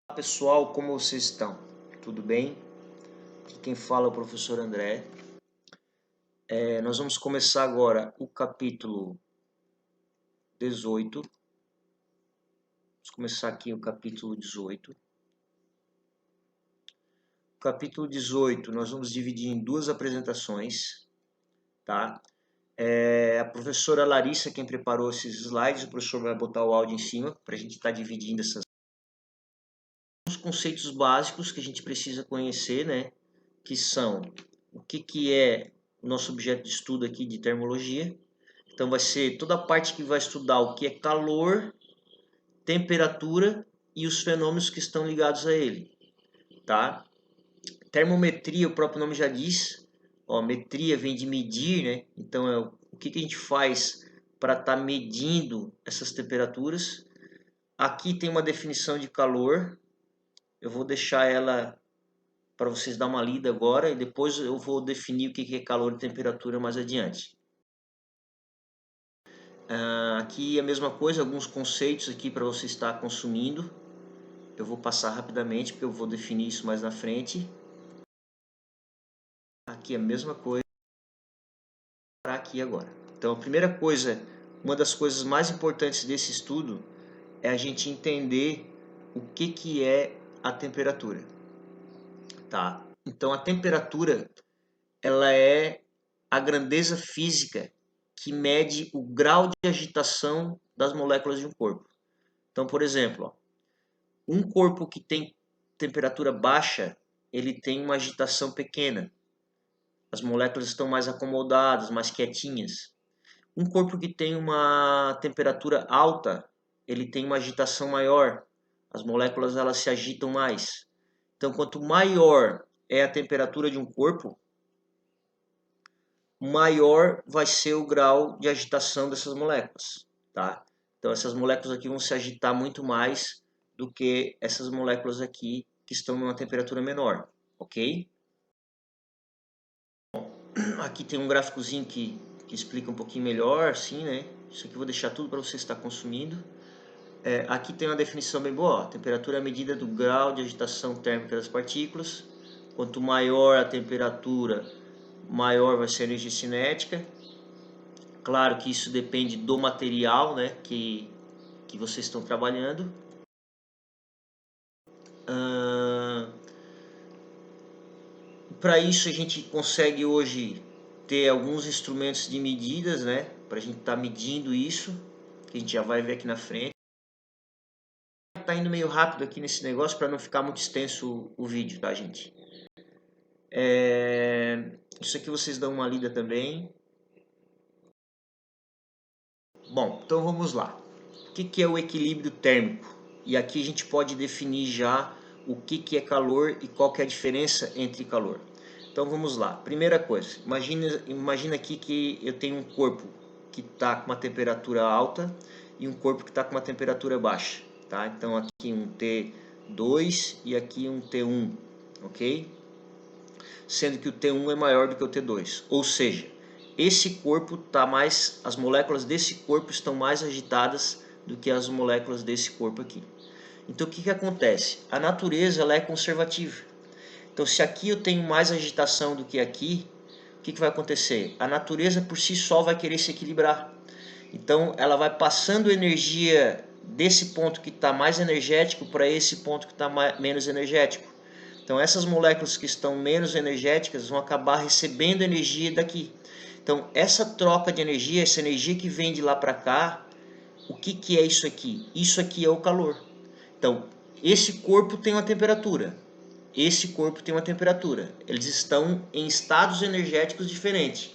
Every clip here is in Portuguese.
Olá pessoal, como vocês estão? Tudo bem? Aqui quem fala é o professor André. Nós vamos começar agora o capítulo 18. Vamos começar aqui o capítulo 18. O capítulo 18 nós vamos dividir em duas apresentações, tá? A professora Larissa quem preparou esses slides, o professor vai botar o áudio em cima para a gente estar dividindo os conceitos básicos que a gente precisa conhecer, né? Que são o que é o nosso objeto de estudo aqui de termologia. Então vai ser toda a parte que vai estudar o que é calor, temperatura e os fenômenos que estão ligados a ele, tá? Termometria, o próprio nome já diz, ó, metria vem de medir, né? Então é o que a gente faz para estar medindo essas temperaturas. Aqui tem uma definição de calor, eu vou deixar ela para vocês dar uma lida agora e depois eu vou definir o que é calor e temperatura mais adiante. Aqui a mesma coisa, alguns conceitos aqui para você estar consumindo. Eu vou passar rapidamente porque eu vou definir isso mais na frente. Aqui a mesma coisa para aqui agora. Então a primeira coisa, uma das coisas mais importantes desse estudo é a gente entender o que é a temperatura, tá? Então a temperatura ela é a grandeza física que mede o grau de agitação das moléculas de um corpo. Então, por exemplo, ó, um corpo que tem temperatura baixa, ele tem uma agitação pequena. As moléculas estão mais acomodadas, mais quietinhas. Um corpo que tem uma temperatura alta, ele tem uma agitação maior. As moléculas elas se agitam mais. Então, quanto maior é a temperatura de um corpo, maior vai ser o grau de agitação dessas moléculas, tá? Então essas moléculas aqui vão se agitar muito mais do que essas moléculas aqui que estão numa temperatura menor, ok? Aqui tem um gráficozinho que explica um pouquinho melhor, sim, né? Isso aqui eu vou deixar tudo para você estar consumindo. Aqui tem uma definição bem boa, ó. A temperatura é a medida do grau de agitação térmica das partículas. Quanto maior a temperatura, maior vai ser a energia cinética. Claro que isso depende do material, né, que vocês estão trabalhando. Para isso a gente consegue hoje ter alguns instrumentos de medidas, né, para a gente estar medindo isso, que a gente já vai ver aqui na frente. Tá indo meio rápido aqui nesse negócio para não ficar muito extenso o vídeo, tá, gente? Isso aqui vocês dão uma lida também. Bom, então vamos lá. O que é o equilíbrio térmico? E aqui a gente pode definir já o que é calor e qual que é a diferença entre calor. Então vamos lá. Primeira coisa, imagina aqui que eu tenho um corpo que está com uma temperatura alta e um corpo que está com uma temperatura baixa. Tá? Então aqui um T2 e aqui um T1, ok? Sendo que o T1 é maior do que o T2. Ou seja, esse corpo está mais, as moléculas desse corpo estão mais agitadas do que as moléculas desse corpo aqui. Então o que acontece? A natureza ela é conservativa. Então se aqui eu tenho mais agitação do que aqui, o que vai acontecer? A natureza por si só vai querer se equilibrar. Então ela vai passando energia desse ponto que está mais energético para esse ponto que está menos energético. Então essas moléculas que estão menos energéticas vão acabar recebendo energia daqui. Então essa troca de energia, essa energia que vem de lá para cá, o que é isso aqui? Isso aqui é o calor. Então esse corpo tem uma temperatura, esse corpo tem uma temperatura. Eles estão em estados energéticos diferentes.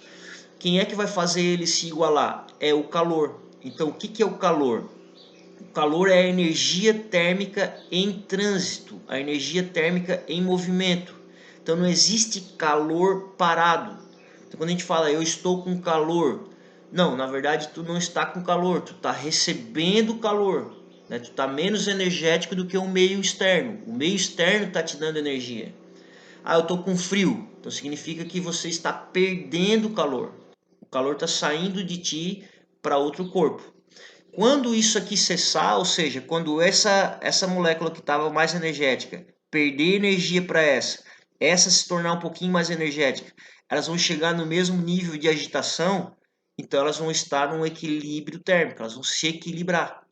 Quem é que vai fazer eles se igualar? É o calor. Então o que é o calor? O calor é a energia térmica em trânsito, a energia térmica em movimento. Então não existe calor parado. Então quando a gente fala eu estou com calor, não, na verdade tu não está com calor, tu está recebendo calor. Né? Tu está menos energético do que o meio externo. O meio externo está te dando energia. Ah, eu estou com frio. Então significa que você está perdendo calor. O calor está saindo de ti para outro corpo. Quando isso aqui cessar, ou seja, quando essa molécula que estava mais energética perder energia para essa se tornar um pouquinho mais energética, elas vão chegar no mesmo nível de agitação, então elas vão estar num equilíbrio térmico, elas vão se equilibrar.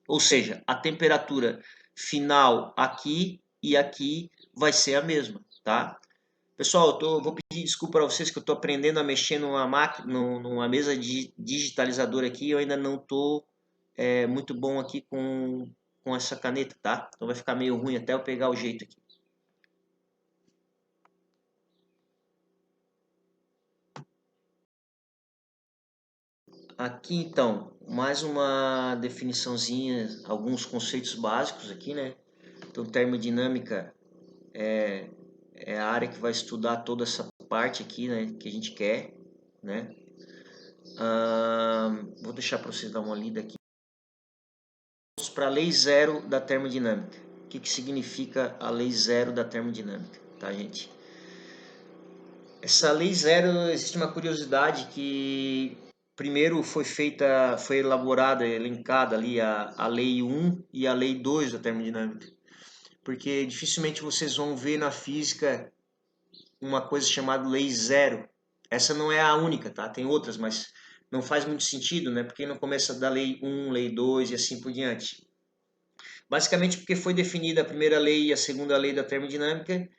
Ou seja, a temperatura final aqui e aqui vai ser a mesma, tá? Pessoal, vou pedir desculpa para vocês que eu estou aprendendo a mexer numa máquina, numa mesa digitalizadora aqui, eu ainda não estou muito bom aqui com essa caneta, tá? Então vai ficar meio ruim até eu pegar o jeito aqui. Aqui então, mais uma definiçãozinha, alguns conceitos básicos aqui, né? Então, termodinâmica é a área que vai estudar toda essa parte aqui, né? Que a gente quer, né? Vou deixar para vocês dar uma lida aqui. Vamos para a lei zero da termodinâmica. O que significa a lei zero da termodinâmica, tá, gente? Essa lei zero, existe uma curiosidade que primeiro foi elaborada, elencada ali a lei 1 e a lei 2 da termodinâmica. Porque dificilmente vocês vão ver na física uma coisa chamada lei zero. Essa não é a única, tá? Tem outras, mas não faz muito sentido, né? Porque não começa da lei 1, lei 2 e assim por diante. Basicamente porque foi definida a primeira lei e a segunda lei da termodinâmica,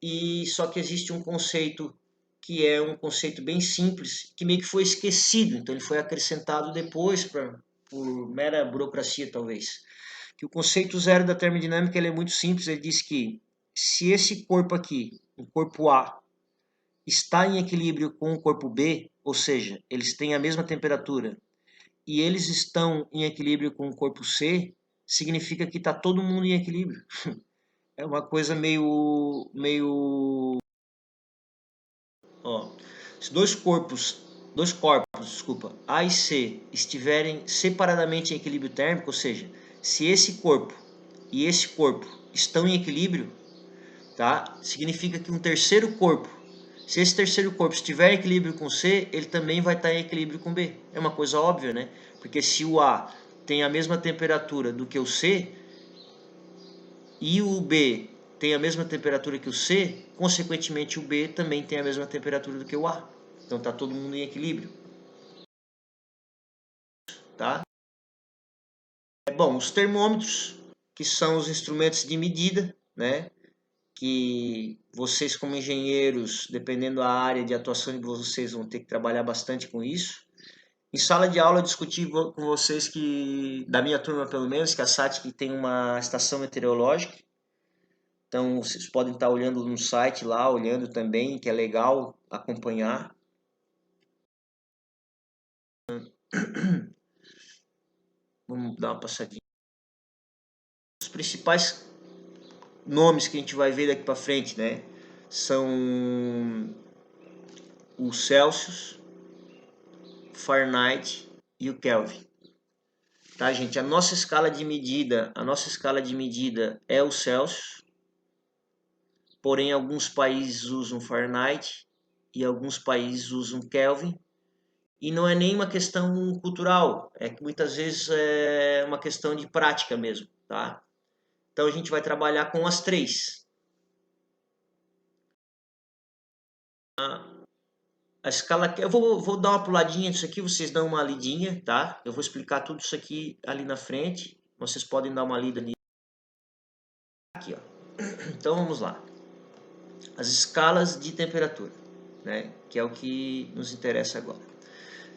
e só que existe um conceito que é um conceito bem simples, que meio que foi esquecido, então ele foi acrescentado depois por mera burocracia talvez. Que o conceito zero da termodinâmica ele é muito simples, ele diz que se esse corpo aqui, o corpo A, está em equilíbrio com o corpo B, ou seja, eles têm a mesma temperatura, e eles estão em equilíbrio com o corpo C, significa que está todo mundo em equilíbrio. É uma coisa meio ó, se dois corpos, desculpa, A e C estiverem separadamente em equilíbrio térmico, ou seja, se esse corpo e esse corpo estão em equilíbrio, tá? Significa que um terceiro corpo, se esse terceiro corpo estiver em equilíbrio com C, ele também vai estar em equilíbrio com B. É uma coisa óbvia, né? Porque se o A tem a mesma temperatura do que o C e o B tem a mesma temperatura que o C, consequentemente o B também tem a mesma temperatura do que o A. Então está todo mundo em equilíbrio, tá? Bom, os termômetros, que são os instrumentos de medida, né? Que vocês como engenheiros, dependendo da área de atuação de vocês, vão ter que trabalhar bastante com isso. Em sala de aula eu discuti com vocês que, da minha turma pelo menos, que a SATIC tem uma estação meteorológica. Então vocês podem estar olhando no site lá, olhando também, que é legal acompanhar. Vamos dar uma passadinha. Os principais nomes que a gente vai ver daqui para frente, né? São o Celsius, Fahrenheit e o Kelvin. Tá, gente? A nossa escala de medida é o Celsius. Porém, alguns países usam Fahrenheit e alguns países usam Kelvin. E não é nem uma questão cultural, é que muitas vezes é uma questão de prática mesmo, tá? Então a gente vai trabalhar com as três. A escala, eu vou dar uma puladinha nisso aqui, vocês dão uma lidinha, tá? Eu vou explicar tudo isso aqui ali na frente, vocês podem dar uma lida nisso. Aqui, ó. Então vamos lá. As escalas de temperatura, né? Que é o que nos interessa agora.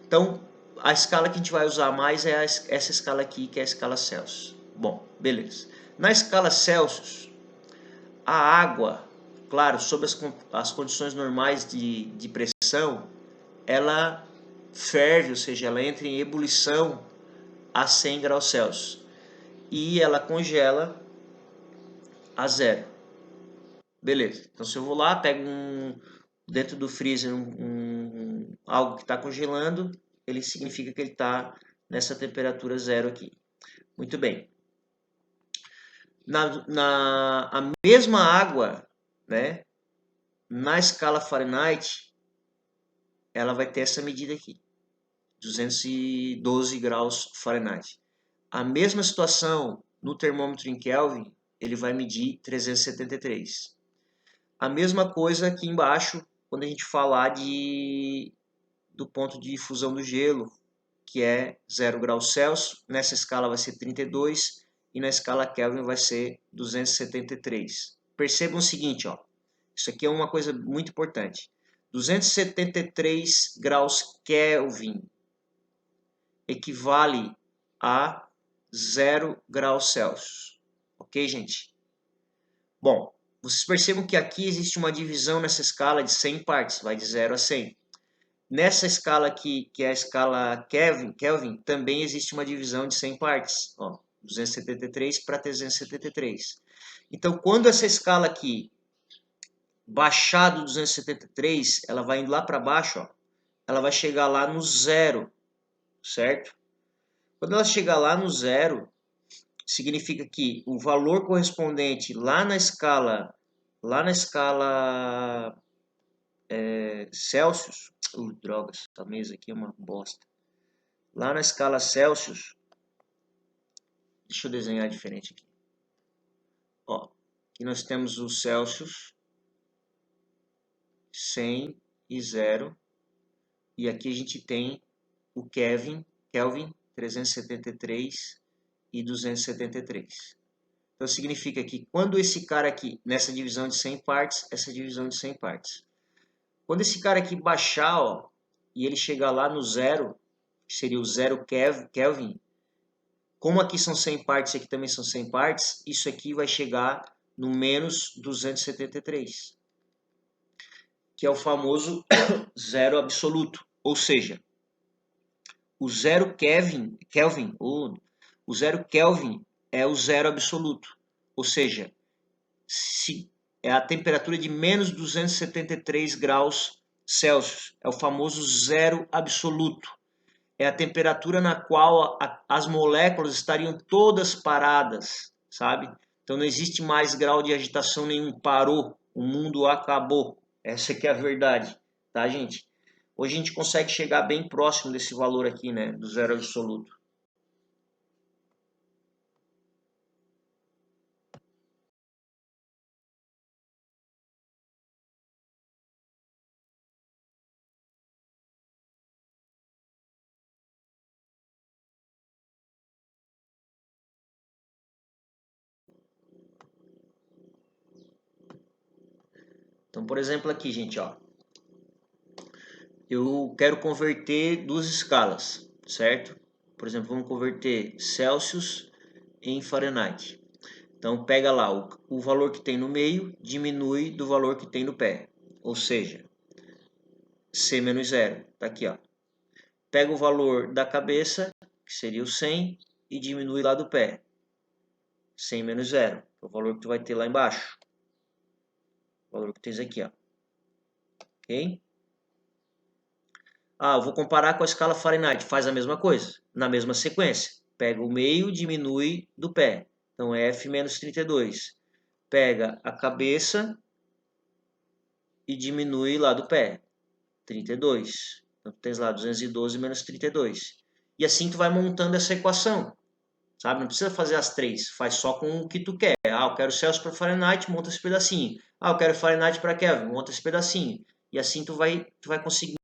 Então, a escala que a gente vai usar mais é essa escala aqui, que é a escala Celsius. Bom, beleza. Na escala Celsius, a água, claro, sob as condições normais de pressão, ela ferve, ou seja, ela entra em ebulição a 100 graus Celsius. E ela congela a zero. Beleza. Então, se eu vou lá, pego dentro do freezer algo que está congelando, ele significa que ele está nessa temperatura zero aqui. Muito bem. A mesma água, né, na escala Fahrenheit, ela vai ter essa medida aqui. 212 graus Fahrenheit. A mesma situação no termômetro em Kelvin, ele vai medir 373. A mesma coisa aqui embaixo, quando a gente falar do ponto de fusão do gelo, que é 0 graus Celsius, nessa escala vai ser 32 e na escala Kelvin vai ser 273. Percebam o seguinte, ó, isso aqui é uma coisa muito importante. 273 graus Kelvin equivale a 0 graus Celsius. Ok, gente? Bom, vocês percebam que aqui existe uma divisão nessa escala de 100 partes, vai de 0 a 100. Nessa escala aqui, que é a escala Kelvin, também existe uma divisão de 100 partes. Ó, 273 para 373. Então, quando essa escala aqui baixar do 273, ela vai indo lá para baixo, ó, ela vai chegar lá no zero, certo? Quando ela chegar lá no zero, significa que o valor correspondente lá na escala Celsius, drogas, essa mesa aqui é uma bosta. Lá na escala Celsius, deixa eu desenhar diferente aqui. Ó, aqui nós temos o Celsius, 100 e 0. E aqui a gente tem o Kelvin, 373 e 273. Então significa que quando esse cara aqui, nessa divisão de 100 partes, essa divisão de 100 partes. Quando esse cara aqui baixar, ó, e ele chegar lá no zero, que seria o 0 Kelvin, como aqui são 100 partes e aqui também são 100 partes, isso aqui vai chegar no menos 273, que é o famoso zero absoluto. Ou seja, o 0 Kelvin é o zero absoluto. Ou seja, se é a temperatura de menos 273 graus Celsius. É o famoso zero absoluto. É a temperatura na qual as moléculas estariam todas paradas, sabe? Então não existe mais grau de agitação nenhum, parou, o mundo acabou. Essa aqui é a verdade, tá, gente? Hoje a gente consegue chegar bem próximo desse valor aqui, né, do zero absoluto. Então, por exemplo, aqui, gente, ó, eu quero converter duas escalas, certo? Por exemplo, vamos converter Celsius em Fahrenheit. Então, pega lá o valor que tem no meio, diminui do valor que tem no pé. Ou seja, C menos 0. Tá aqui, ó. Pega o valor da cabeça, que seria o 100, e diminui lá do pé. 100 menos 0, que é o valor que tu vai ter lá embaixo. O valor que tens aqui, ó. Ok? Ah, eu vou comparar com a escala Fahrenheit. Faz a mesma coisa, na mesma sequência. Pega o meio, diminui do pé. Então, F menos 32. Pega a cabeça e diminui lá do pé. 32. Então, tu tens lá 212 menos 32. E assim tu vai montando essa equação. Sabe? Não precisa fazer as três. Faz só com o que tu quer. Ah, eu quero Celsius para Fahrenheit, monta esse pedacinho. Ah, eu quero Fahrenheit para Kelvin, monta esse pedacinho. E assim tu vai conseguir.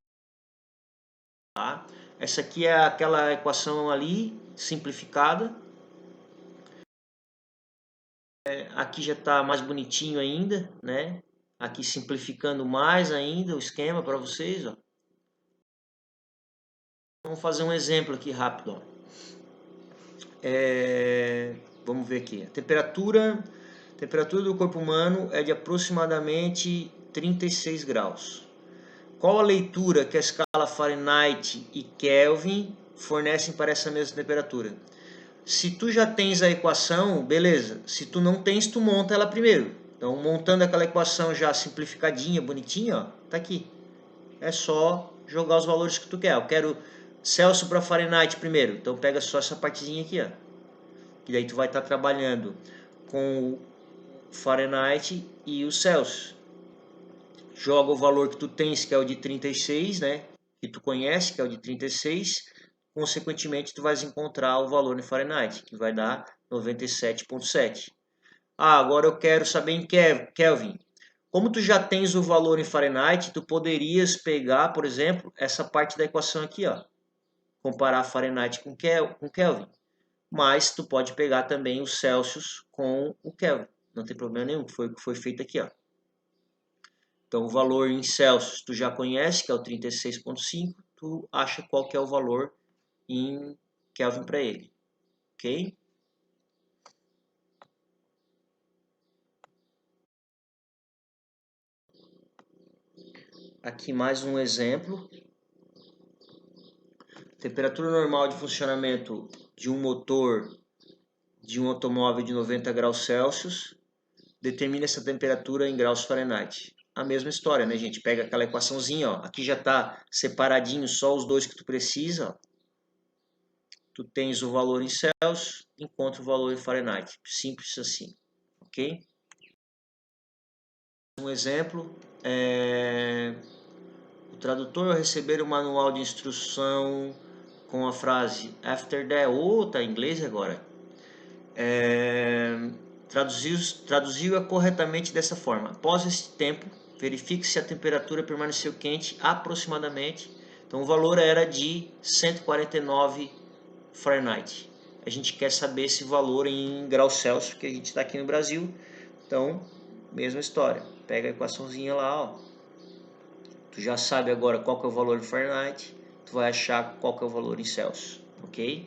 Tá? Essa aqui é aquela equação ali, simplificada. Aqui já está mais bonitinho ainda, né? Aqui simplificando mais ainda o esquema para vocês, ó. Vamos fazer um exemplo aqui rápido, ó. Vamos ver aqui. A temperatura do corpo humano é de aproximadamente 36 graus. Qual a leitura que a escala Fahrenheit e Kelvin fornecem para essa mesma temperatura? Se tu já tens a equação, beleza. Se tu não tens, tu monta ela primeiro. Então, montando aquela equação já simplificadinha, bonitinha, ó, tá aqui. É só jogar os valores que tu quer. Eu quero Celsius para Fahrenheit primeiro. Então, pega só essa partezinha aqui, ó. E daí tu vai estar trabalhando com o Fahrenheit e o Celsius. Joga o valor que tu tens, que é o de 36, né? que tu conhece, que é o de 36, consequentemente tu vais encontrar o valor em Fahrenheit, que vai dar 97,7. Ah, agora eu quero saber em Kelvin. Como tu já tens o valor em Fahrenheit, tu poderias pegar, por exemplo, essa parte da equação aqui, ó, comparar Fahrenheit com Kelvin. Mas tu pode pegar também o Celsius com o Kelvin. Não tem problema nenhum, foi o que foi feito aqui, ó. Então o valor em Celsius tu já conhece, que é o 36,5. Tu acha qual que é o valor em Kelvin para ele, ok? Aqui mais um exemplo. Temperatura normal de funcionamento de um motor de um automóvel de 90 graus Celsius. Determina essa temperatura em graus Fahrenheit. A mesma história, né, gente? Pega aquela equaçãozinha, ó. Aqui já está separadinho só os dois que tu precisa, ó. Tu tens o valor em Celsius, encontra o valor em Fahrenheit. Simples assim, ok? Um exemplo, o tradutor ao receber o manual de instrução com a frase after that, tá em inglês agora, traduziu-a corretamente dessa forma. Após esse tempo, verifique se a temperatura permaneceu quente aproximadamente. Então o valor era de 149 Fahrenheit. A gente quer saber esse valor em graus Celsius, porque a gente está aqui no Brasil. Então, mesma história. Pega a equaçãozinha lá, ó. Tu já sabe agora qual que é o valor em Fahrenheit. Tu vai achar qual que é o valor em Celsius, ok?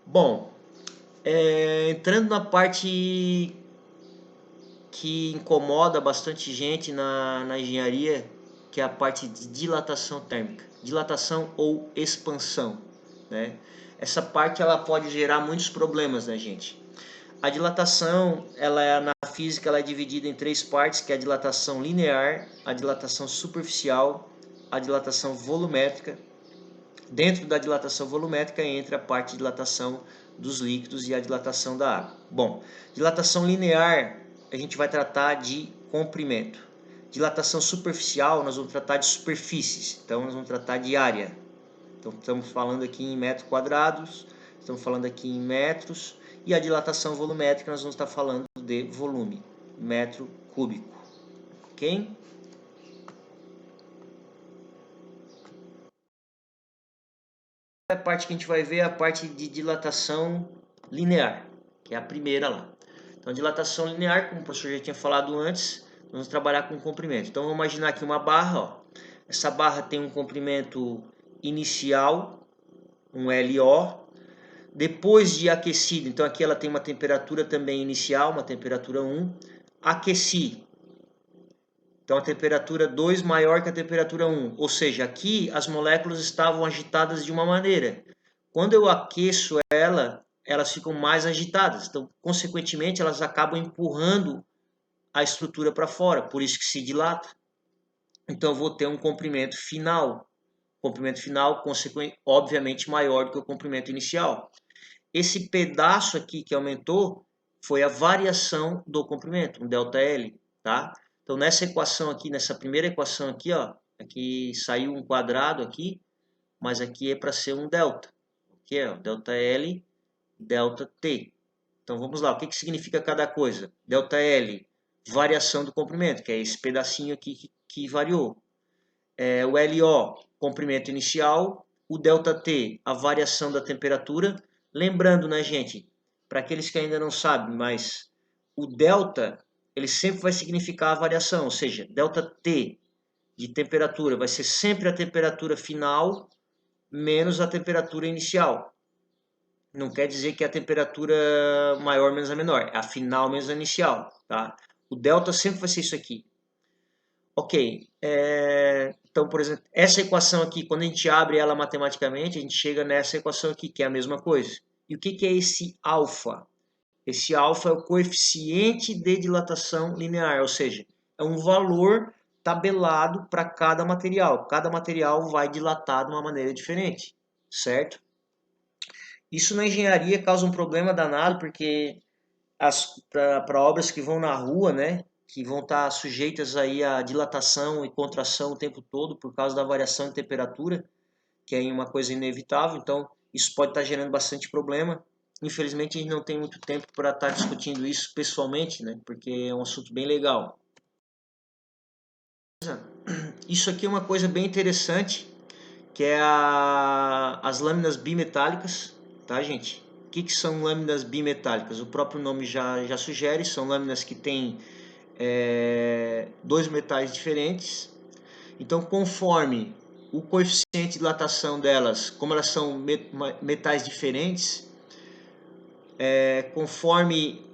Bom, entrando na parte que incomoda bastante gente na engenharia, que é a parte de dilatação térmica, dilatação ou expansão, né? Essa parte ela pode gerar muitos problemas, né, gente? A dilatação, na física, ela é dividida em três partes, que é a dilatação linear, a dilatação superficial, a dilatação volumétrica. Dentro da dilatação volumétrica entra a parte de dilatação dos líquidos e a dilatação da água. Bom, dilatação linear a gente vai tratar de comprimento. Dilatação superficial nós vamos tratar de superfícies, então nós vamos tratar de área. Então estamos falando aqui em metros quadrados, estamos falando aqui em metros, e a dilatação volumétrica nós vamos estar falando de volume, metro cúbico, ok? A parte que a gente vai ver é a parte de dilatação linear, que é a primeira lá. Então, dilatação linear, como o professor já tinha falado antes, nós vamos trabalhar com comprimento. Então, vamos imaginar aqui uma barra, ó. Essa barra tem um comprimento inicial, um LO. Depois de aquecido, então aqui ela tem uma temperatura também inicial, uma temperatura 1. Aqueci, então a temperatura 2 maior que a temperatura 1, ou seja, aqui as moléculas estavam agitadas de uma maneira. Quando eu aqueço elas ficam mais agitadas, então consequentemente elas acabam empurrando a estrutura para fora, por isso que se dilata. Então eu vou ter um comprimento final, obviamente maior do que o comprimento inicial. Esse pedaço aqui que aumentou foi a variação do comprimento, um ΔL, tá? Então nessa equação aqui, nessa primeira equação aqui, ó, aqui saiu um quadrado aqui, mas aqui é para ser um delta, que é ΔL, ΔT. Então vamos lá, o que significa cada coisa? ΔL, variação do comprimento, que é esse pedacinho aqui que variou. O LO, comprimento inicial, o ΔT, a variação da temperatura. Lembrando, né, gente, para aqueles que ainda não sabem, mas o delta, ele sempre vai significar a variação, ou seja, ΔT de temperatura vai ser sempre a temperatura final menos a temperatura inicial. Não quer dizer que é a temperatura maior menos a menor, é a final menos a inicial, tá? O delta sempre vai ser isso aqui. Ok, então, por exemplo, essa equação aqui, quando a gente abre ela matematicamente, a gente chega nessa equação aqui, que é a mesma coisa. E o que é esse alfa? Esse alfa é o coeficiente de dilatação linear, ou seja, é um valor tabelado para cada material. Cada material vai dilatar de uma maneira diferente, certo? Isso na engenharia causa um problema danado, porque para obras que vão na rua, né? que vão estar sujeitas aí à dilatação e contração o tempo todo por causa da variação de temperatura, que é uma coisa inevitável. Então, isso pode estar gerando bastante problema. Infelizmente, a gente não tem muito tempo para estar discutindo isso pessoalmente, né? Porque é um assunto bem legal. Isso aqui é uma coisa bem interessante, que é as lâminas bimetálicas, tá, gente? O que são lâminas bimetálicas? O próprio nome já sugere, são lâminas que têm dois metais diferentes. Então, conforme o coeficiente de dilatação delas, como elas são metais diferentes, conforme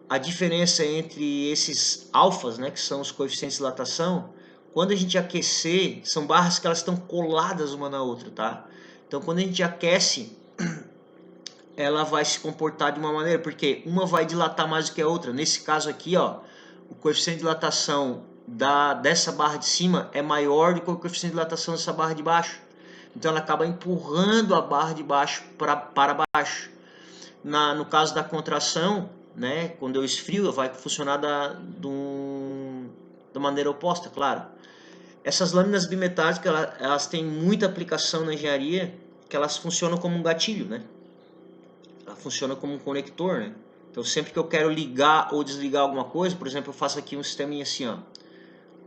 a diferença entre esses alfas, né, que são os coeficientes de dilatação, quando a gente aquecer, são barras que elas estão coladas uma na outra, tá? Então, quando a gente aquece, ela vai se comportar de uma maneira, porque uma vai dilatar mais do que a outra. Nesse caso aqui, ó, o coeficiente de dilatação dessa barra de cima é maior do que o coeficiente de dilatação dessa barra de baixo. Então ela acaba empurrando a barra de baixo para baixo. No caso da contração, né, quando eu esfrio, vai funcionar da maneira oposta, claro. Essas lâminas bimetálicas, elas têm muita aplicação na engenharia, que elas funcionam como um gatilho, né? Ela funciona como um conector, né? Então sempre que eu quero ligar ou desligar alguma coisa, por exemplo, eu faço aqui um sisteminha assim, ó.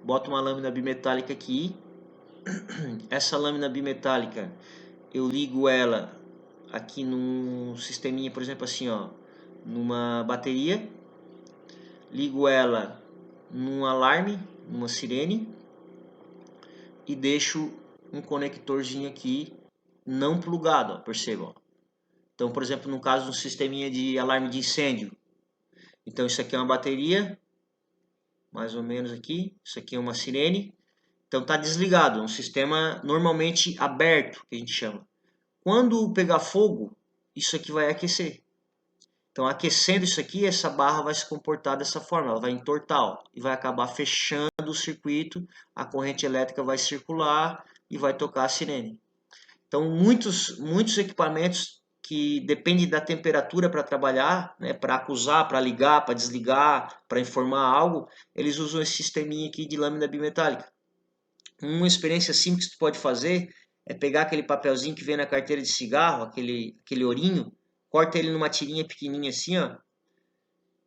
Boto uma lâmina bimetálica aqui. Essa lâmina bimetálica, eu ligo ela aqui num sisteminha, por exemplo, assim, ó, numa bateria. Ligo ela num alarme, numa sirene, e deixo um conectorzinho aqui não plugado, ó, perceba, ó. Então, por exemplo, no caso de um sisteminha de alarme de incêndio, então isso aqui é uma bateria, mais ou menos aqui, isso aqui é uma sirene, então está desligado, é um sistema normalmente aberto, que a gente chama. Quando pegar fogo, isso aqui vai aquecer. Então, aquecendo isso aqui, essa barra vai se comportar dessa forma, ela vai entortar, ó, e vai acabar fechando o circuito, a corrente elétrica vai circular e vai tocar a sirene. Então, muitos equipamentos que dependem da temperatura para trabalhar, né, para acusar, para ligar, para desligar, para informar algo, eles usam esse sisteminha aqui de lâmina bimetálica. Uma experiência simples que tu pode fazer é pegar aquele papelzinho que vem na carteira de cigarro, aquele ourinho, corta ele numa tirinha pequenininha assim, ó,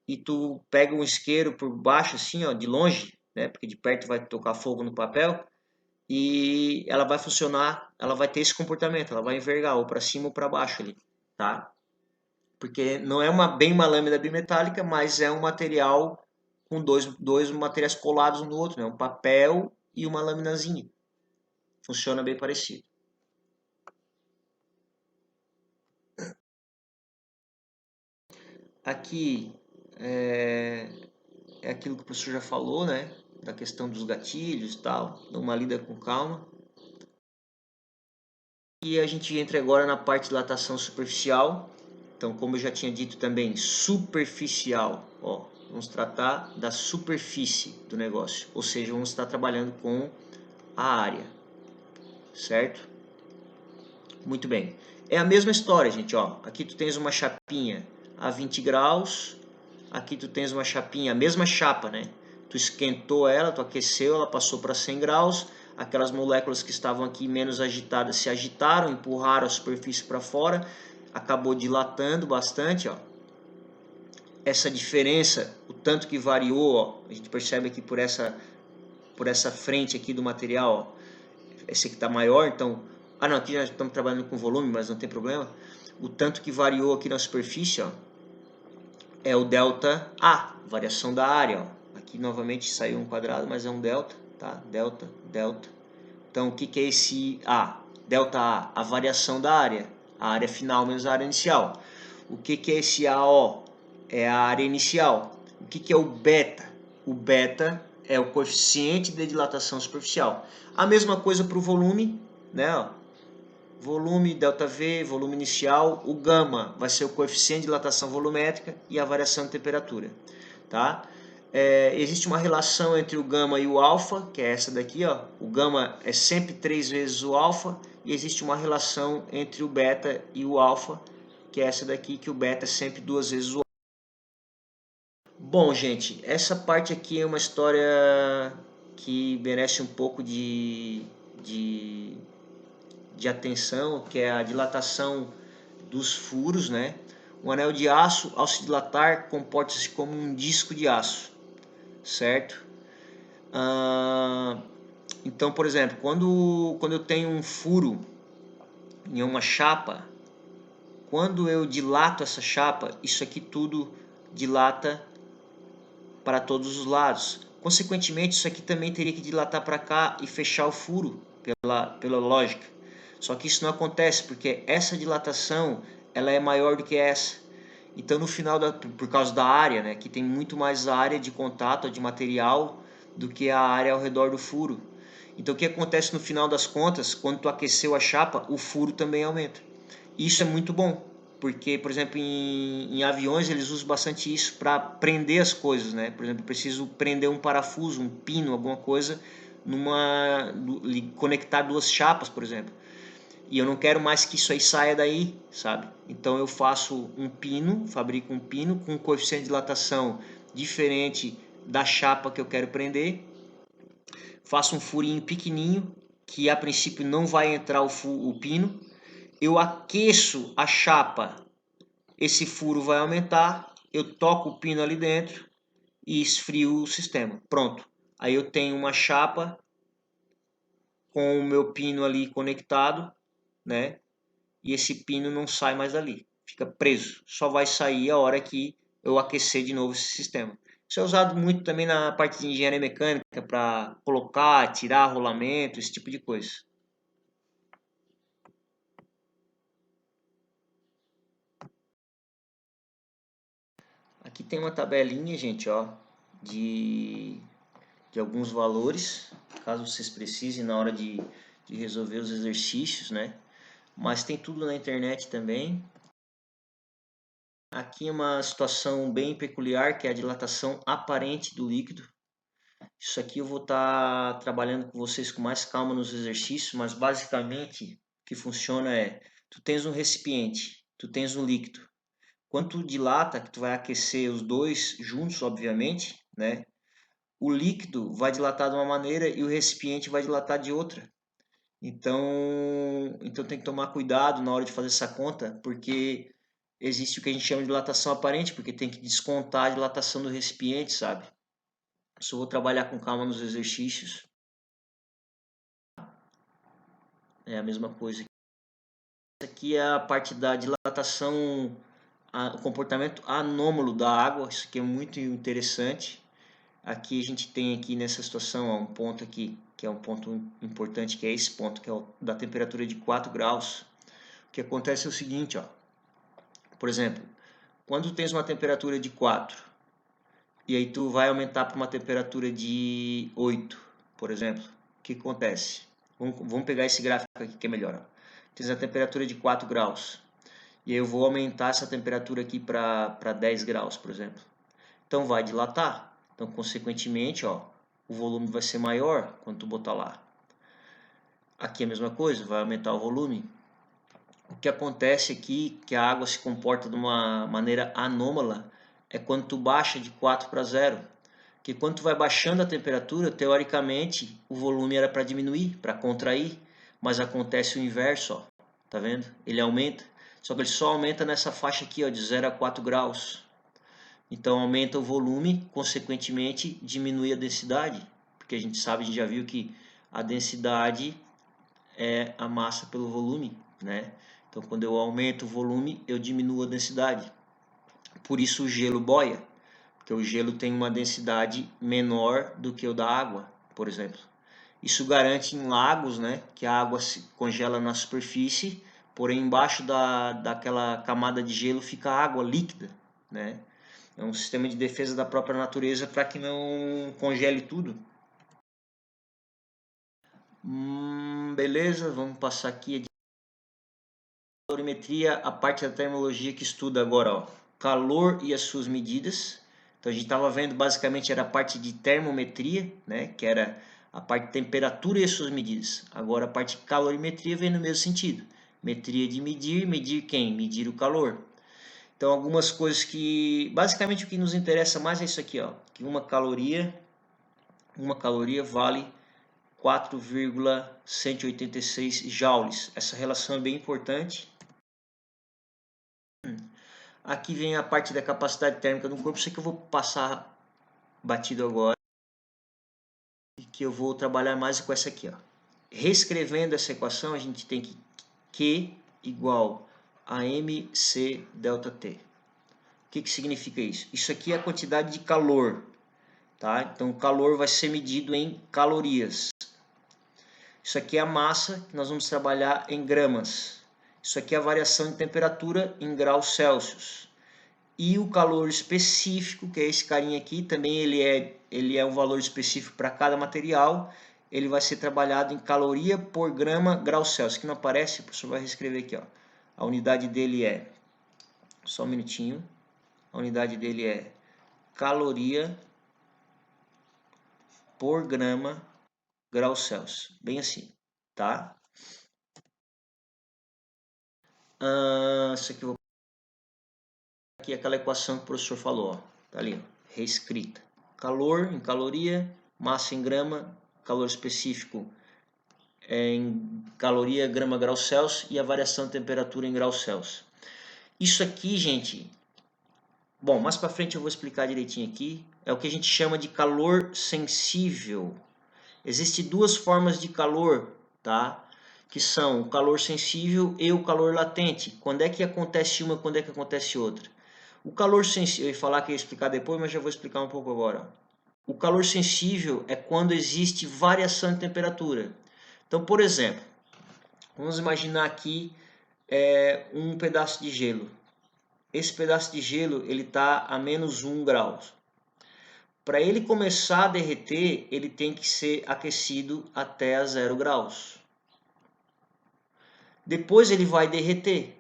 e tu pega um isqueiro por baixo assim, ó, de longe, né, porque de perto vai tocar fogo no papel, e ela vai funcionar, ela vai ter esse comportamento, ela vai envergar ou para cima ou para baixo ali, tá? Porque não é bem uma lâmina bimetálica, mas é um material com dois materiais colados um no outro, né? Um papel e uma laminazinha. Funciona bem parecido. Aqui é aquilo que o professor já falou, né? Da questão dos gatilhos e tal. Dá uma lida com calma. E a gente entra agora na parte de dilatação superficial. Então, como eu já tinha dito também, superficial. Ó, vamos tratar da superfície do negócio. Ou seja, vamos estar trabalhando com a área. Certo? Muito bem. É a mesma história, gente. Ó, aqui tu tens uma chapinha a 20 graus. Aqui tu tens uma chapinha, a mesma chapa, né? Tu esquentou ela, tu aqueceu, ela passou para 100 graus. Aquelas moléculas que estavam aqui menos agitadas se agitaram, empurraram a superfície para fora. Acabou dilatando bastante, ó. Essa diferença, o tanto que variou, ó, a gente percebe aqui por essa frente aqui do material, ó. Esse aqui está maior, então... Ah, não, aqui já estamos trabalhando com volume, mas não tem problema. O tanto que variou aqui na superfície, ó, é o delta A, variação da área. Ó. Aqui novamente saiu um quadrado, mas é um delta, tá? Delta, delta. Então, o que é esse A? Delta A variação da área. A área final menos a área inicial. O que é esse AO? É a área inicial. O que é o beta? O beta é o coeficiente de dilatação superficial. A mesma coisa para o volume, né? Ó. Volume, ΔV, volume inicial. O gama vai ser o coeficiente de dilatação volumétrica e a variação de temperatura. Tá? Existe uma relação entre o gama e o alfa, que é essa daqui. Ó. O gama é sempre 3 vezes o alfa. E existe uma relação entre o beta e o alfa, que é essa daqui, que o beta é sempre 2 vezes o alfa. Bom, gente, essa parte aqui é uma história que merece um pouco de, de atenção, que é a dilatação dos furos, né? Um anel de aço, ao se dilatar, comporta-se como um disco de aço, certo? Então, por exemplo, quando eu tenho um furo em uma chapa, quando eu dilato essa chapa, isso aqui tudo dilata para todos os lados. Consequentemente, isso aqui também teria que dilatar para cá e fechar o furo, pela lógica. Só que isso não acontece, porque essa dilatação ela é maior do que essa. Então, no final, por causa da área, né, que tem muito mais área de contato, de material, do que a área ao redor do furo. Então, o que acontece no final das contas, quando tu aqueceu a chapa, o furo também aumenta. Isso é muito bom, porque, por exemplo, em aviões eles usam bastante isso para prender as coisas, né? Por exemplo, eu preciso prender um parafuso, um pino, alguma coisa, conectar duas chapas, por exemplo. E eu não quero mais que isso aí saia daí, sabe? Então eu faço um pino, fabrico um pino com um coeficiente de dilatação diferente da chapa que eu quero prender. Faço um furinho pequenininho, que a princípio não vai entrar o pino. Eu aqueço a chapa, esse furo vai aumentar, eu toco o pino ali dentro e esfrio o sistema. Pronto. Aí eu tenho uma chapa com o meu pino ali conectado, né? E esse pino não sai mais dali, fica preso. Só vai sair a hora que eu aquecer de novo esse sistema. Isso é usado muito também na parte de engenharia mecânica para colocar, tirar rolamento, esse tipo de coisa. Aqui tem uma tabelinha, gente, ó, de alguns valores, caso vocês precisem na hora de resolver os exercícios, né? Mas tem tudo na internet também. Aqui é uma situação bem peculiar, que é a dilatação aparente do líquido. Isso aqui eu vou estar trabalhando com vocês com mais calma nos exercícios, mas basicamente o que funciona é, tu tens um recipiente, tu tens um líquido. Quando tu dilata, que tu vai aquecer os dois juntos, obviamente, né? O líquido vai dilatar de uma maneira e o recipiente vai dilatar de outra. Então tem que tomar cuidado na hora de fazer essa conta, porque existe o que a gente chama de dilatação aparente, porque tem que descontar a dilatação do recipiente, sabe? Isso eu vou trabalhar com calma nos exercícios. É a mesma coisa. Essa aqui é a parte da dilatação, o comportamento anômalo da água. Isso aqui é muito interessante. Aqui a gente tem aqui nessa situação ó, um ponto aqui, que é um ponto importante, que é esse ponto, que é o da temperatura de 4 graus. O que acontece é o seguinte, ó. Por exemplo, quando tu tens uma temperatura de 4 e aí tu vai aumentar para uma temperatura de 8, por exemplo, o que acontece? Vamos pegar esse gráfico aqui que é melhor. Ó. Tens a temperatura de 4 graus e aí eu vou aumentar essa temperatura aqui para 10 graus, por exemplo. Então vai dilatar. Então, consequentemente, ó, o volume vai ser maior quando tu botar lá. Aqui é a mesma coisa, vai aumentar o volume. O que acontece aqui, que a água se comporta de uma maneira anômala, é quando tu baixa de 4 para 0. Que quando tu vai baixando a temperatura, teoricamente, o volume era para diminuir, para contrair, mas acontece o inverso, ó. Tá vendo? Ele aumenta, só que ele só aumenta nessa faixa aqui, ó, de 0 a 4 graus. Então aumenta o volume, consequentemente diminui a densidade, porque a gente sabe, a gente já viu que a densidade é a massa pelo volume, né? Então quando eu aumento o volume, eu diminuo a densidade. Por isso o gelo boia, porque o gelo tem uma densidade menor do que o da água, por exemplo. Isso garante em lagos, né, que a água se congela na superfície, porém embaixo daquela camada de gelo fica água líquida, né? É um sistema de defesa da própria natureza para que não congele tudo. Beleza, vamos passar aqui. Calorimetria, a parte da termologia que estuda agora, ó, calor e as suas medidas. Então a gente estava vendo basicamente era a parte de termometria, né, que era a parte de temperatura e as suas medidas. Agora a parte de calorimetria vem no mesmo sentido. Metria de medir, medir quem? Medir o calor. Então, algumas coisas que... Basicamente, o que nos interessa mais é isso aqui, ó. Que uma caloria vale 4,186 joules. Essa relação é bem importante. Aqui vem a parte da capacidade térmica do corpo. Isso aqui eu vou passar batido agora. E que eu vou trabalhar mais com essa aqui, ó. Reescrevendo essa equação, a gente tem que Q igual a mc delta T. O que significa isso? Isso aqui é a quantidade de calor, tá? Então o calor vai ser medido em calorias. Isso aqui é a massa que nós vamos trabalhar em gramas. Isso aqui é a variação de temperatura em graus Celsius. E o calor específico, que é esse carinha aqui, também ele é um valor específico para cada material. Ele vai ser trabalhado em caloria por grama grau Celsius. Que não aparece, o professor vai reescrever aqui, ó. A unidade dele é, só um minutinho, a unidade dele é caloria por grama grau Celsius. Bem assim, tá? Isso aqui eu vou... Aqui é aquela equação que o professor falou, ó. Tá ali, ó, reescrita. Calor em caloria, massa em grama, calor específico em caloria, grama, grau Celsius e a variação de temperatura em grau Celsius. Isso aqui, gente, bom, mais para frente eu vou explicar direitinho aqui, é o que a gente chama de calor sensível. Existem duas formas de calor, tá? Que são o calor sensível e o calor latente. Quando é que acontece uma, quando é que acontece outra? O calor sensível, eu ia falar que ia explicar depois, mas já vou explicar um pouco agora. O calor sensível é quando existe variação de temperatura. Então, por exemplo, vamos imaginar aqui um pedaço de gelo. Esse pedaço de gelo ele está a menos 1 grau. Para ele começar a derreter, ele tem que ser aquecido até a 0 graus. Depois ele vai derreter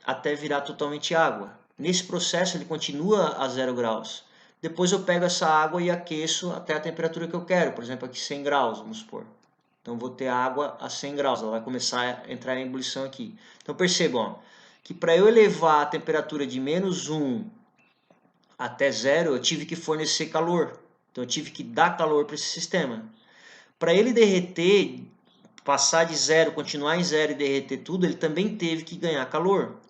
até virar totalmente água. Nesse processo ele continua a 0 graus. Depois eu pego essa água e aqueço até a temperatura que eu quero. Por exemplo, aqui 100 graus, vamos supor. Então vou ter água a 100 graus, ela vai começar a entrar em ebulição aqui. Então percebam, ó, que para eu elevar a temperatura de menos 1 até 0, eu tive que fornecer calor. Então eu tive que dar calor para esse sistema. Para ele derreter, passar de 0, continuar em 0 e derreter tudo, ele também teve que ganhar calor.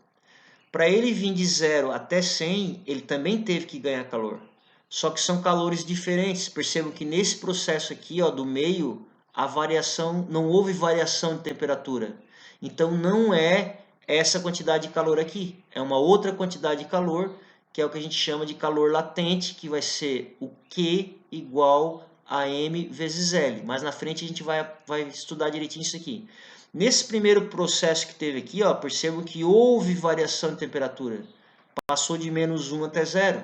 Para ele vir de 0 até 100, ele também teve que ganhar calor. Só que são calores diferentes. Percebam que nesse processo aqui, ó, do meio, a variação, não houve variação de temperatura. Então não é essa quantidade de calor aqui. É uma outra quantidade de calor, que é o que a gente chama de calor latente, que vai ser o Q igual a M vezes L. Mais na frente a gente vai estudar direitinho isso aqui. Nesse primeiro processo que teve aqui, ó, percebam que houve variação de temperatura. Passou de menos 1 até 0.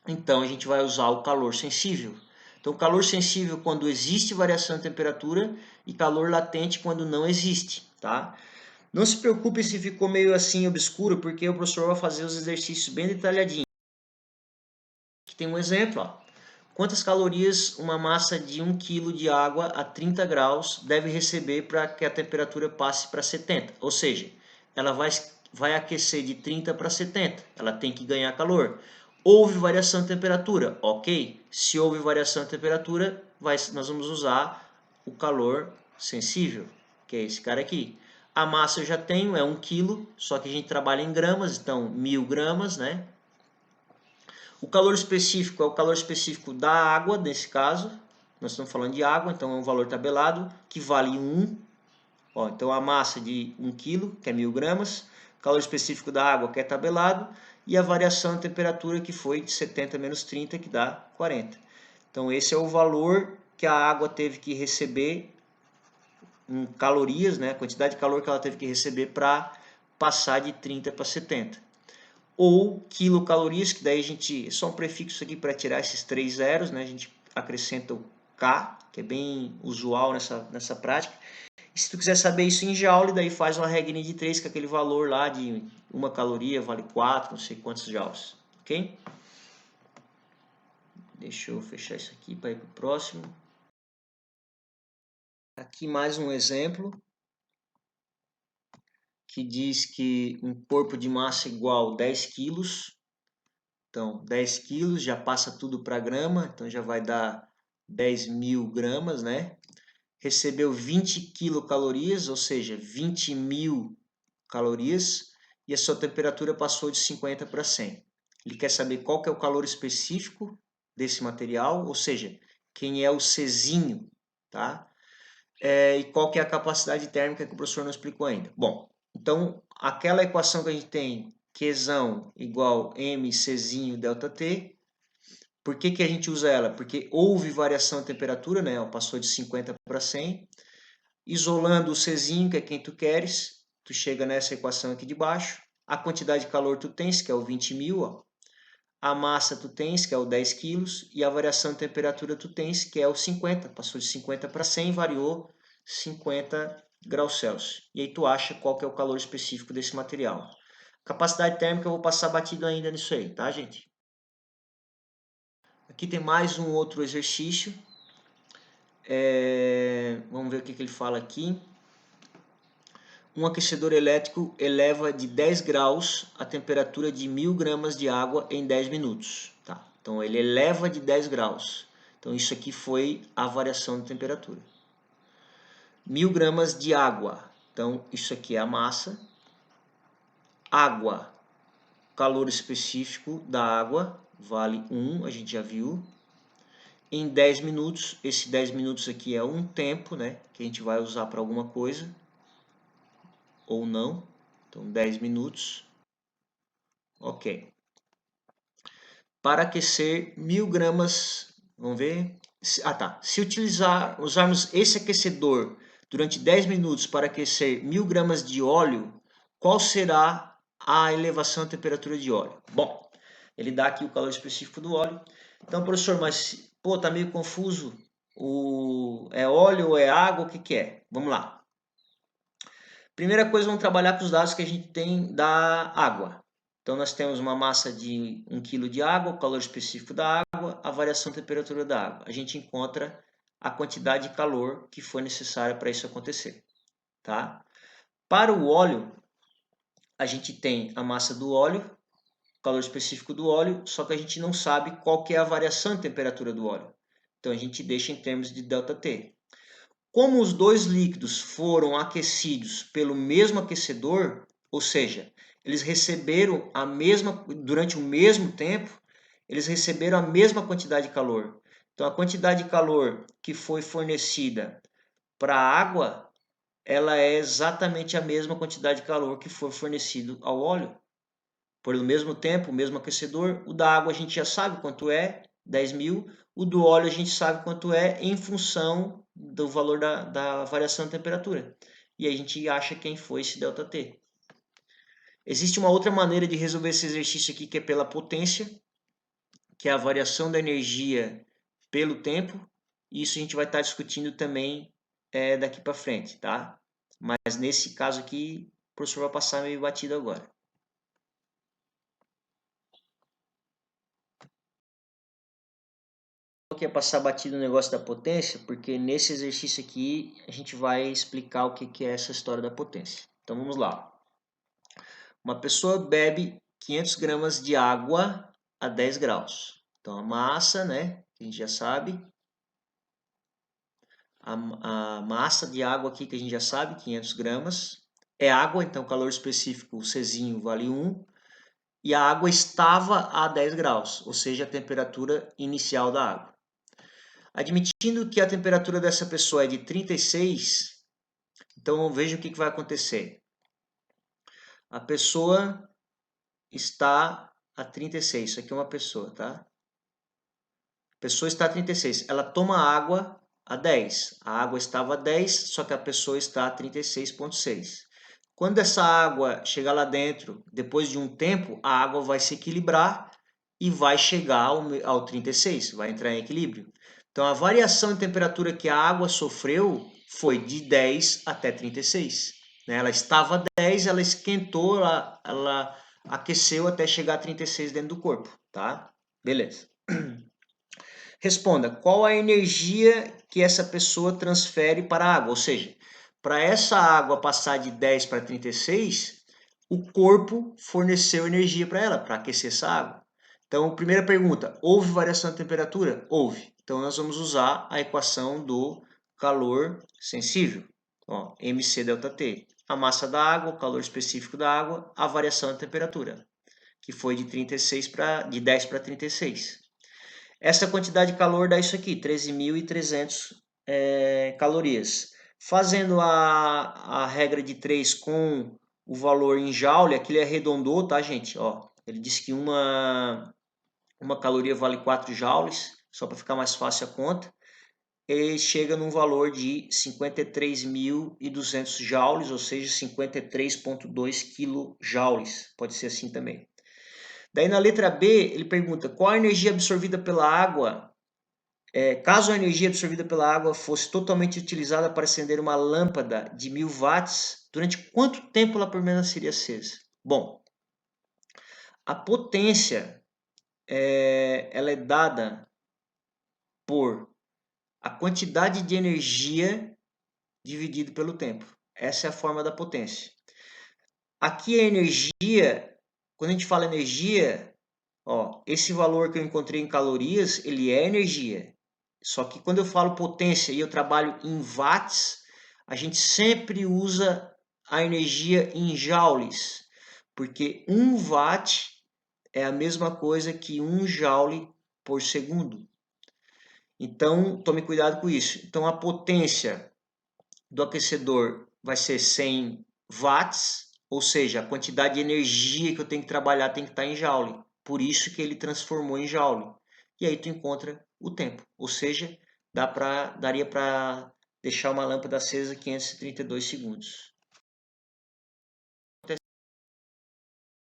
Então a gente vai usar o calor sensível. Então calor sensível quando existe variação de temperatura e calor latente quando não existe, tá? Não se preocupe se ficou meio assim obscuro, porque o professor vai fazer os exercícios bem detalhadinhos. Aqui tem um exemplo, ó. Quantas calorias uma massa de 1 kg de água a 30 graus deve receber para que a temperatura passe para 70? Ou seja, ela vai aquecer de 30 para 70. Ela tem que ganhar calor. Houve variação de temperatura? Ok. Se houve variação de temperatura, nós vamos usar o calor sensível, que é esse cara aqui. A massa eu já tenho, é 1 kg, só que a gente trabalha em gramas, então 1000 gramas, né? O calor específico é o calor específico da água, nesse caso. Nós estamos falando de água, então é um valor tabelado, que vale 1. Ó, então a massa de 1 kg, que é 1000 gramas. O calor específico da água, que é tabelado. E a variação de temperatura, que foi de 70 menos 30, que dá 40. Então esse é o valor que a água teve que receber em calorias, né? A quantidade de calor que ela teve que receber para passar de 30 para 70. Ou quilocalorias, que daí a gente, só um prefixo aqui para tirar esses 3 zeros, né? A gente acrescenta o K, que é bem usual nessa prática. E se tu quiser saber isso em joule, daí faz uma regrinha de 3, que é aquele valor lá de 1 caloria vale 4, não sei quantos joules, ok? Deixa eu fechar isso aqui para ir para o próximo. Aqui mais um exemplo, que diz que um corpo de massa igual 10 quilos. Então, 10 quilos já passa tudo para grama, então já vai dar 10.000 gramas, né? Recebeu 20 quilocalorias, ou seja, 20.000 calorias, e a sua temperatura passou de 50 para 100. Ele quer saber qual que é o calor específico desse material, ou seja, quem é o Czinho, tá? E qual que é a capacidade térmica que o professor não explicou ainda. Bom, então aquela equação que a gente tem, Qzão igual mCzinho delta T, por que que a gente usa ela? Porque houve variação de temperatura, né? Passou de 50 para 100. Isolando o Czinho, que é quem tu queres, tu chega nessa equação aqui de baixo. A quantidade de calor tu tens, que é o 20.000, ó. A massa tu tens, que é o 10 quilos, e a variação de temperatura tu tens, que é o 50. Passou de 50 para 100, variou 50 graus Celsius. E aí tu acha qual que é o calor específico desse material. Capacidade térmica eu vou passar batido ainda nisso aí, tá, gente? Aqui tem mais um outro exercício. Vamos ver o que ele fala aqui. Um aquecedor elétrico eleva de 10 graus a temperatura de 1.000 gramas de água em 10 minutos. Tá? Então ele eleva de 10 graus. Então isso aqui foi a variação de temperatura. 1.000 gramas de água. Então isso aqui é a massa. Água. Calor específico da água vale 1, a gente já viu. Em 10 minutos, esse 10 minutos aqui é um tempo, né, que a gente vai usar para alguma coisa. Ou não. Então 10 minutos. Ok. Para aquecer 1.000 gramas, vamos ver. Se usarmos esse aquecedor durante 10 minutos para aquecer 1.000 gramas de óleo, qual será a elevação da temperatura de óleo? Bom, ele dá aqui o calor específico do óleo. Então, professor, mas pô, tá meio confuso. É óleo ou é água? O que que é? Vamos lá. Primeira coisa, vamos trabalhar com os dados que a gente tem da água. Então, nós temos uma massa de 1 kg de água, o calor específico da água, a variação de temperatura da água. A gente encontra a quantidade de calor que foi necessária para isso acontecer. Tá? Para o óleo, a gente tem a massa do óleo, o calor específico do óleo, só que a gente não sabe qual que é a variação de temperatura do óleo. Então, a gente deixa em termos de ΔT. Como os dois líquidos foram aquecidos pelo mesmo aquecedor, ou seja, eles receberam durante o mesmo tempo, eles receberam a mesma quantidade de calor. Então, a quantidade de calor que foi fornecida para a água, ela é exatamente a mesma quantidade de calor que foi fornecido ao óleo. Pelo mesmo tempo, o mesmo aquecedor, o da água a gente já sabe quanto é, 10.000, o do óleo a gente sabe quanto é em função do valor da variação de temperatura. E a gente acha quem foi esse ΔT. Existe uma outra maneira de resolver esse exercício aqui, que é pela potência, que é a variação da energia pelo tempo. Isso a gente vai estar discutindo também daqui para frente, tá? Mas nesse caso aqui, o professor vai passar meio batido agora. Que é passar batido o negócio da potência, porque nesse exercício aqui a gente vai explicar o que é essa história da potência. Então vamos lá. Uma pessoa bebe 500 gramas de água a 10 graus. Então a massa, né, que a gente já sabe, a massa de água aqui que a gente já sabe, 500 gramas, é água, então calor específico, o Czinho vale 1, e a água estava a 10 graus, ou seja, a temperatura inicial da água. Admitindo que a temperatura dessa pessoa é de 36, então veja o que vai acontecer. A pessoa está a 36, isso aqui é uma pessoa, tá? A pessoa está a 36, ela toma água a 10. A água estava a 10, só que a pessoa está a 36,6. Quando essa água chegar lá dentro, depois de um tempo, a água vai se equilibrar e vai chegar ao 36, vai entrar em equilíbrio. Então, a variação de temperatura que a água sofreu foi de 10 até 36. Ela estava a 10, ela esquentou, ela aqueceu até chegar a 36 dentro do corpo, tá? Beleza. Responda, qual a energia que essa pessoa transfere para a água? Ou seja, para essa água passar de 10 para 36, o corpo forneceu energia para ela, para aquecer essa água. Então, primeira pergunta, houve variação de temperatura? Houve. Então, nós vamos usar a equação do calor sensível. Ó, mc ΔT. A massa da água, o calor específico da água, a variação de temperatura, que foi de 10 para 36. Essa quantidade de calor dá isso aqui, 13.300 calorias. Fazendo a regra de 3 com o valor em joule, aqui ele arredondou, tá, gente? Ó, ele disse que uma caloria vale 4 joules, só para ficar mais fácil a conta. Ele chega num valor de 53.200 joules, ou seja, 53,2 quilojoules. Pode ser assim também. Daí na letra B, ele pergunta qual a energia absorvida pela água, caso a energia absorvida pela água fosse totalmente utilizada para acender uma lâmpada de 1000 watts, durante quanto tempo ela permaneceria acesa? Bom, a potência ela é dada por a quantidade de energia dividido pelo tempo. Essa é a forma da potência. Aqui a energia, quando a gente fala energia, ó, esse valor que eu encontrei em calorias, ele é energia. Só que quando eu falo potência e eu trabalho em watts, a gente sempre usa a energia em joules, porque 1 watt é a mesma coisa que 1 joule por segundo. Então, tome cuidado com isso. Então, a potência do aquecedor vai ser 100 watts, ou seja, a quantidade de energia que eu tenho que trabalhar tem que estar em joule. Por isso que ele transformou em joule. E aí tu encontra o tempo, ou seja, daria para deixar uma lâmpada acesa 532 segundos.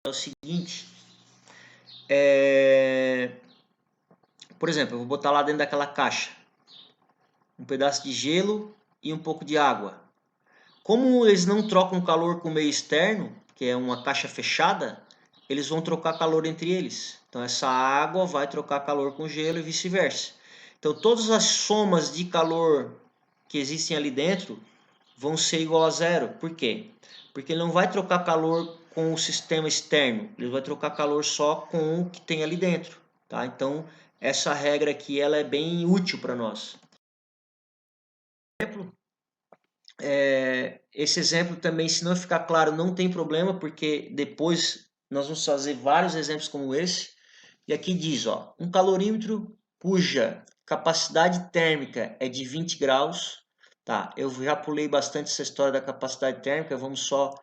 É o seguinte, por exemplo, eu vou botar lá dentro daquela caixa um pedaço de gelo e um pouco de água. Como eles não trocam calor com o meio externo, que é uma caixa fechada, eles vão trocar calor entre eles. Então essa água vai trocar calor com gelo e vice-versa. Então todas as somas de calor que existem ali dentro vão ser igual a zero. Por quê? Porque ele não vai trocar calor com o sistema externo, ele vai trocar calor só com o que tem ali dentro. Tá? Então essa regra aqui ela é bem útil para nós. Esse exemplo também, se não ficar claro, não tem problema, porque depois nós vamos fazer vários exemplos como esse. E aqui diz, ó, um calorímetro cuja capacidade térmica é de 20 graus. Tá, eu já pulei bastante essa história da capacidade térmica, vamos só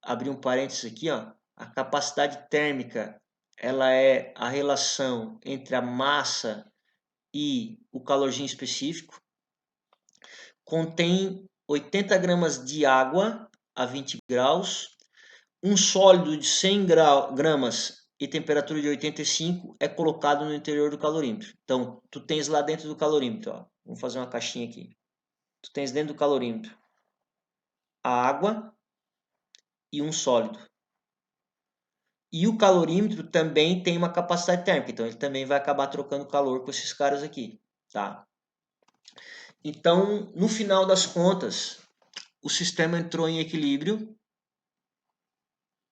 abrir um parênteses aqui, ó. A capacidade térmica, ela é a relação entre a massa e o calorzinho específico. Contém 80 gramas de água a 20 graus, um sólido de 100 gramas e temperatura de 85 é colocado no interior do calorímetro. Então, tu tens lá dentro do calorímetro, ó, vamos fazer uma caixinha aqui. Tu tens dentro do calorímetro a água e um sólido. E o calorímetro também tem uma capacidade térmica, então ele também vai acabar trocando calor com esses caras aqui, tá? Então, no final das contas, o sistema entrou em equilíbrio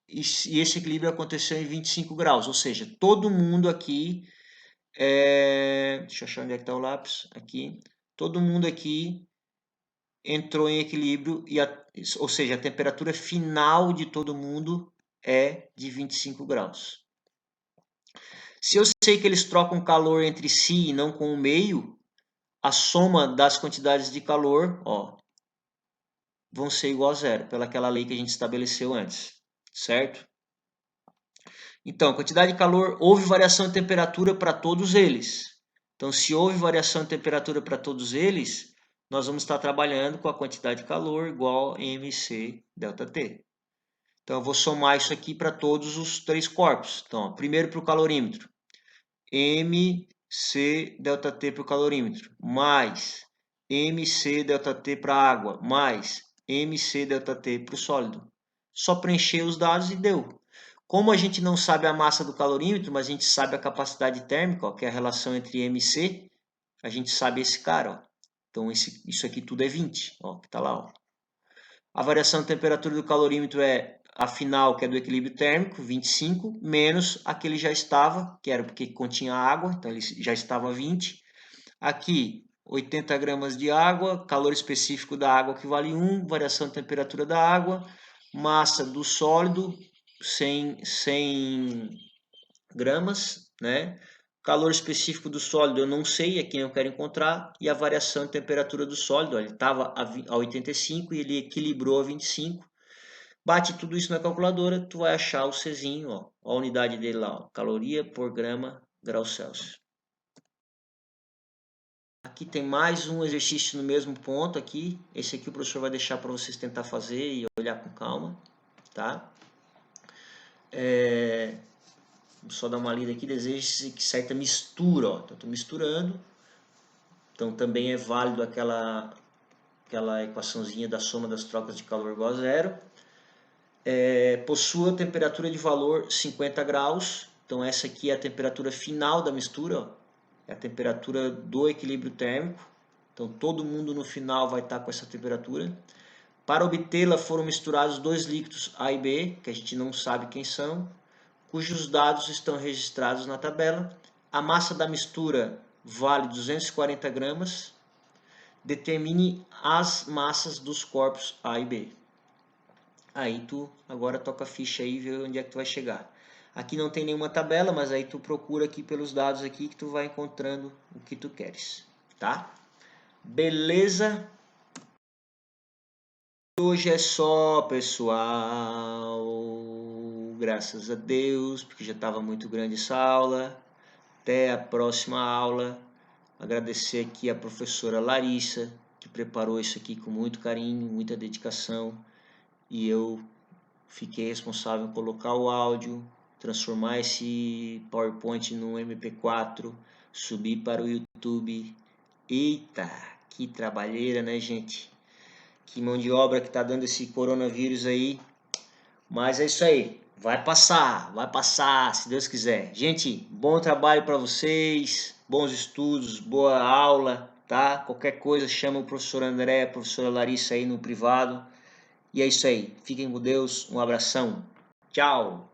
e esse equilíbrio aconteceu em 25 graus, ou seja, todo mundo aqui, deixa eu achar onde é que está o lápis, aqui, todo mundo aqui entrou em equilíbrio, ou seja, a temperatura final de todo mundo é de 25 graus. Se eu sei que eles trocam calor entre si e não com o meio, a soma das quantidades de calor, ó, vão ser igual a zero, pelaquela lei que a gente estabeleceu antes, certo? Então, quantidade de calor, houve variação de temperatura para todos eles. Então, se houve variação de temperatura para todos eles, nós vamos estar trabalhando com a quantidade de calor igual a mc ΔT. Então, eu vou somar isso aqui para todos os três corpos. Então, ó, primeiro para o calorímetro, mc ΔT para o calorímetro, mais mc ΔT para a água, mais mc ΔT para o sólido. Só preencher os dados e deu. Como a gente não sabe a massa do calorímetro, mas a gente sabe a capacidade térmica, ó, que é a relação entre MC, a gente sabe esse cara. Ó. Então, isso aqui tudo é 20, ó, que está lá. Ó. A variação de temperatura do calorímetro é a final, que é do equilíbrio térmico, 25, menos a que ele já estava, que era porque continha água, então ele já estava 20. Aqui, 80 gramas de água, calor específico da água que vale 1, variação de temperatura da água, massa do sólido, 100 gramas, né? Calor específico do sólido eu não sei, é quem eu quero encontrar, e a variação de temperatura do sólido, ó, ele estava a 85 e ele equilibrou a 25. Bate tudo isso na calculadora, tu vai achar o Czinho, ó, a unidade dele lá, ó, caloria por grama graus Celsius. Aqui tem mais um exercício no mesmo ponto aqui. Esse aqui o professor vai deixar para vocês tentar fazer e olhar com calma, tá? Só dar uma lida aqui, deseja-se que certa mistura, ó. Então, estou misturando. Então, também é válido aquela equaçãozinha da soma das trocas de calor igual a zero. Possua temperatura de valor 50 graus. Então, essa aqui é a temperatura final da mistura, ó. É a temperatura do equilíbrio térmico. Então, todo mundo no final vai estar com essa temperatura. Para obtê-la, foram misturados dois líquidos A e B, que a gente não sabe quem são, cujos dados estão registrados na tabela. A massa da mistura vale 240 gramas. Determine as massas dos corpos A e B. Aí tu agora toca a ficha aí e vê onde é que tu vai chegar. Aqui não tem nenhuma tabela, mas aí tu procura aqui pelos dados aqui que tu vai encontrando o que tu queres, tá? Beleza? Hoje é só, pessoal. Graças a Deus, porque já estava muito grande essa aula. Até a próxima aula. Agradecer aqui a professora Larissa, que preparou isso aqui com muito carinho, muita dedicação. E eu fiquei responsável por colocar o áudio, transformar esse PowerPoint no MP4, subir para o YouTube. Eita, que trabalheira, né, gente? Que mão de obra que tá dando esse coronavírus aí. Mas é isso aí. Vai passar, se Deus quiser. Gente, bom trabalho para vocês, bons estudos, boa aula, tá? Qualquer coisa, chama o professor André, a professora Larissa aí no privado. E é isso aí. Fiquem com Deus. Um abração. Tchau.